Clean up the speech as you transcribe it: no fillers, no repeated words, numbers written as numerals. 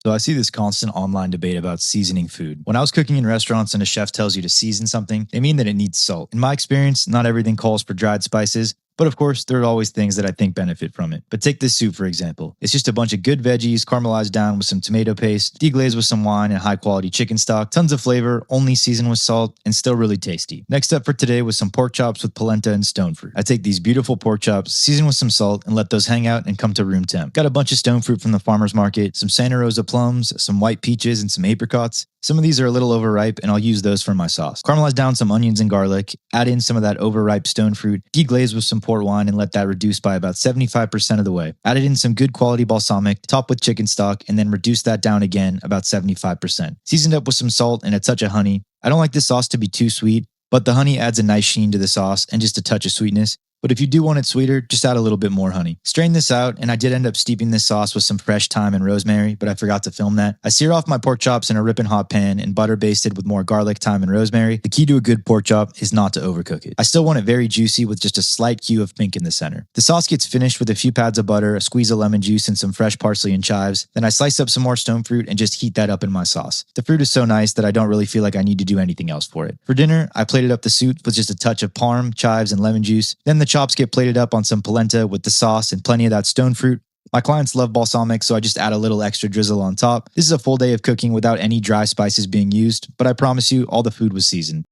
So I see this constant online debate about seasoning food. When I was cooking in restaurants and a chef tells you to season something, they mean that it needs salt. In my experience, not everything calls for dried spices, but of course, there are always things that I think benefit from it. But take this soup, for example. It's just a bunch of good veggies caramelized down with some tomato paste, deglazed with some wine and high quality chicken stock, tons of flavor, only seasoned with salt, and still really tasty. Next up for today was some pork chops with polenta and stone fruit. I take these beautiful pork chops, season with some salt, and let those hang out and come to room temp. Got a bunch of stone fruit from the farmer's market, some Santa Rosa plums, some white peaches, and some apricots. Some of these are a little overripe, and I'll use those for my sauce. Caramelize down some onions and garlic, add in some of that overripe stone fruit, deglaze with some port wine, and let that reduce by about 75% of the way. Added in some good quality balsamic, top with chicken stock, and then reduce that down again about 75%. Seasoned up with some salt and a touch of honey. I don't like this sauce to be too sweet, but the honey adds a nice sheen to the sauce and just a touch of sweetness. But if you do want it sweeter, just add a little bit more honey. Strain this out, and I did end up steeping this sauce with some fresh thyme and rosemary, but I forgot to film that. I sear off my pork chops in a ripping hot pan and butter basted with more garlic, thyme, and rosemary. The key to a good pork chop is not to overcook it. I still want it very juicy with just a slight hue of pink in the center. The sauce gets finished with a few pads of butter, a squeeze of lemon juice, and some fresh parsley and chives. Then I slice up some more stone fruit and just heat that up in my sauce. The fruit is so nice that I don't really feel like I need to do anything else for it. For dinner, I plated up the soup with just a touch of parm, chives, and lemon juice. Then the chops get plated up on some polenta with the sauce and plenty of that stone fruit. My clients love balsamic, so I just add a little extra drizzle on top. This is a full day of cooking without any dry spices being used, but I promise you all the food was seasoned.